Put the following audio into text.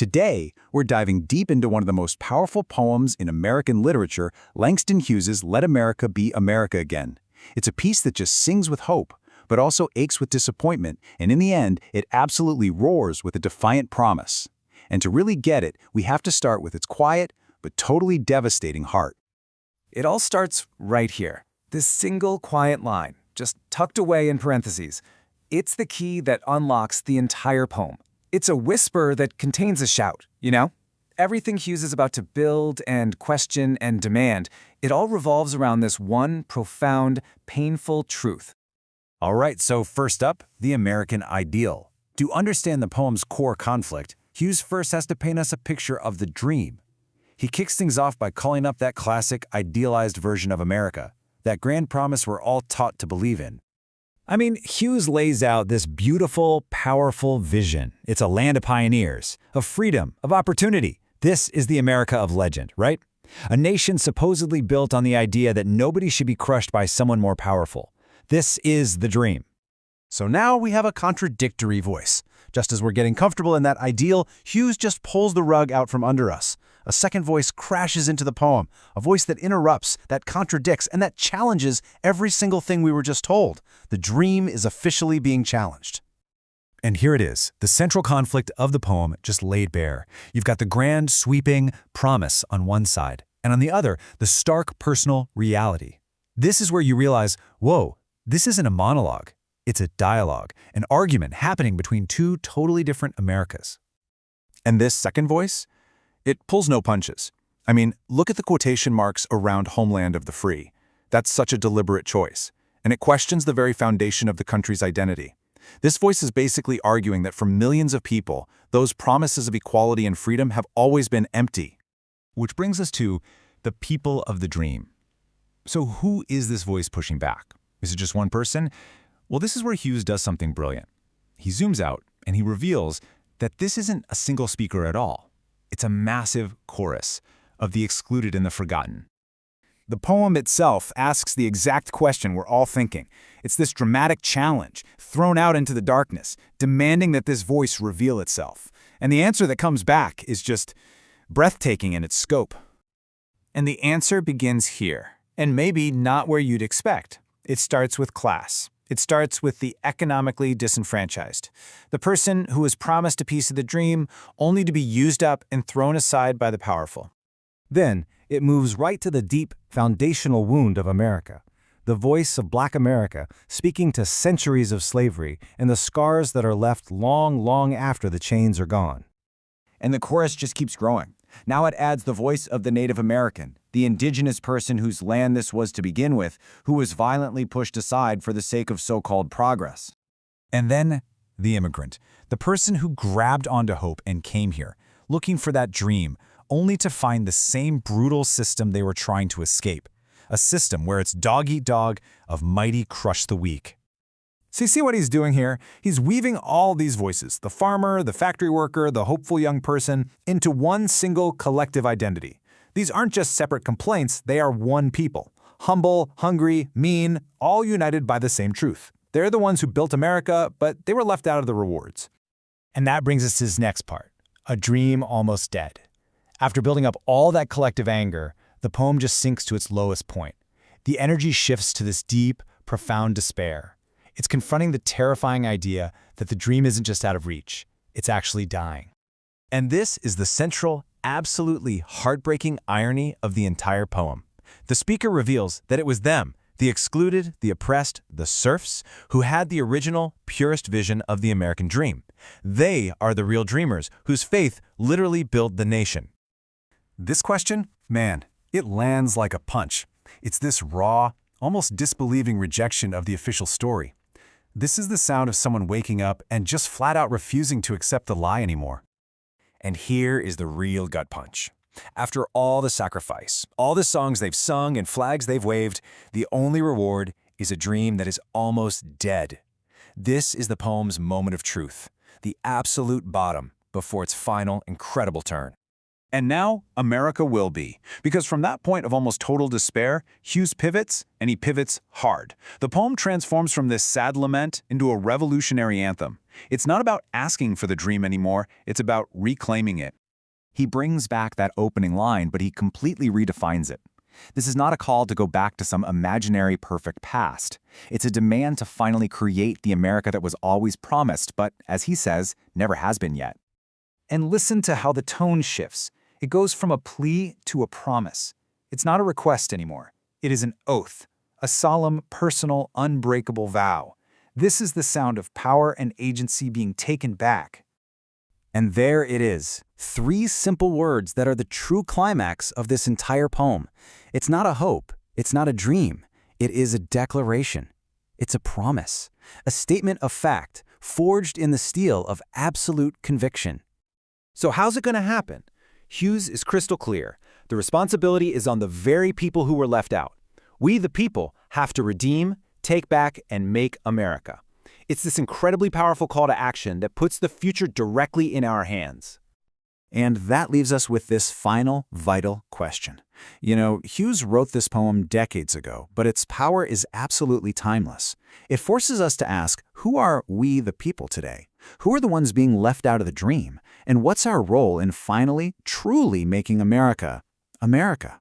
Today, we're diving deep into one of the most powerful poems in American literature, Langston Hughes's Let America Be America Again. It's a piece that just sings with hope, but also aches with disappointment, and in the end, it absolutely roars with a defiant promise. And to really get it, we have to start with its quiet, but totally devastating heart. It all starts right here. This single quiet line, just tucked away in parentheses. It's the key that unlocks the entire poem. It's a whisper that contains a shout, you know? Everything Hughes is about to build and question and demand, it all revolves around this one profound, painful truth. All right, so first up, the American ideal. To understand the poem's core conflict, Hughes first has to paint us a picture of the dream. He kicks things off by calling up that classic, idealized version of America, that grand promise we're all taught to believe in. Hughes lays out this beautiful, powerful vision. It's a land of pioneers, of freedom, of opportunity. This is the America of legend, right? A nation supposedly built on the idea that nobody should be crushed by someone more powerful. This is the dream. So now we have a contradictory voice. Just as we're getting comfortable in that ideal, Hughes just pulls the rug out from under us. A second voice crashes into the poem, a voice that interrupts, that contradicts, and that challenges every single thing we were just told. The dream is officially being challenged. And here it is, the central conflict of the poem just laid bare. You've got the grand, sweeping promise on one side, and on the other, the stark personal reality. This is where you realize, whoa, this isn't a monologue. It's a dialogue, an argument happening between two totally different Americas. And this second voice? It pulls no punches. Look at the quotation marks around homeland of the free. That's such a deliberate choice. And it questions the very foundation of the country's identity. This voice is basically arguing that for millions of people, those promises of equality and freedom have always been empty. Which brings us to the people of the dream. So who is this voice pushing back? Is it just one person? Well, this is where Hughes does something brilliant. He zooms out and he reveals that this isn't a single speaker at all. It's a massive chorus of the excluded and the forgotten. The poem itself asks the exact question we're all thinking. It's this dramatic challenge, thrown out into the darkness, demanding that this voice reveal itself. And the answer that comes back is just breathtaking in its scope. And the answer begins here, and maybe not where you'd expect. It starts with class. It starts with the economically disenfranchised, the person who was promised a piece of the dream only to be used up and thrown aside by the powerful. Then, it moves right to the deep, foundational wound of America, the voice of Black America speaking to centuries of slavery and the scars that are left long, long after the chains are gone. And the chorus just keeps growing. Now it adds the voice of the Native American, the indigenous person whose land this was to begin with, who was violently pushed aside for the sake of so-called progress. And then the immigrant, the person who grabbed onto hope and came here, looking for that dream, only to find the same brutal system they were trying to escape, a system where it's dog-eat-dog, of mighty crush the weak. So you see what he's doing here? He's weaving all these voices, the farmer, the factory worker, the hopeful young person, into one single collective identity. These aren't just separate complaints, they are one people. Humble, hungry, mean, all united by the same truth. They're the ones who built America, but they were left out of the rewards. And that brings us to his next part, a dream almost dead. After building up all that collective anger, the poem just sinks to its lowest point. The energy shifts to this deep, profound despair. It's confronting the terrifying idea that the dream isn't just out of reach, it's actually dying. And this is the central, absolutely heartbreaking irony of the entire poem. The speaker reveals that it was them, the excluded, the oppressed, the serfs, who had the original, purest vision of the American dream. They are the real dreamers whose faith literally built the nation. This question, man, it lands like a punch. It's this raw, almost disbelieving rejection of the official story. This is the sound of someone waking up and just flat out refusing to accept the lie anymore. And here is the real gut punch. After all the sacrifice, all the songs they've sung and flags they've waved, the only reward is a dream that is almost dead. This is the poem's moment of truth, the absolute bottom before its final, incredible turn. And now, America will be. Because from that point of almost total despair, Hughes pivots, and he pivots hard. The poem transforms from this sad lament into a revolutionary anthem. It's not about asking for the dream anymore, it's about reclaiming it. He brings back that opening line, but he completely redefines it. This is not a call to go back to some imaginary perfect past. It's a demand to finally create the America that was always promised, but, as he says, never has been yet. And listen to how the tone shifts. It goes from a plea to a promise. It's not a request anymore. It is an oath, a solemn, personal, unbreakable vow. This is the sound of power and agency being taken back. And there it is, 3 simple words that are the true climax of this entire poem. It's not a hope, it's not a dream, it is a declaration. It's a promise, a statement of fact, forged in the steel of absolute conviction. So how's it going to happen? Hughes is crystal clear. The responsibility is on the very people who were left out. We, the people, have to redeem, take back, and make America. It's this incredibly powerful call to action that puts the future directly in our hands. And that leaves us with this final, vital question. You know, Hughes wrote this poem decades ago, but its power is absolutely timeless. It forces us to ask, who are we the people today? Who are the ones being left out of the dream? And what's our role in finally, truly making America, America?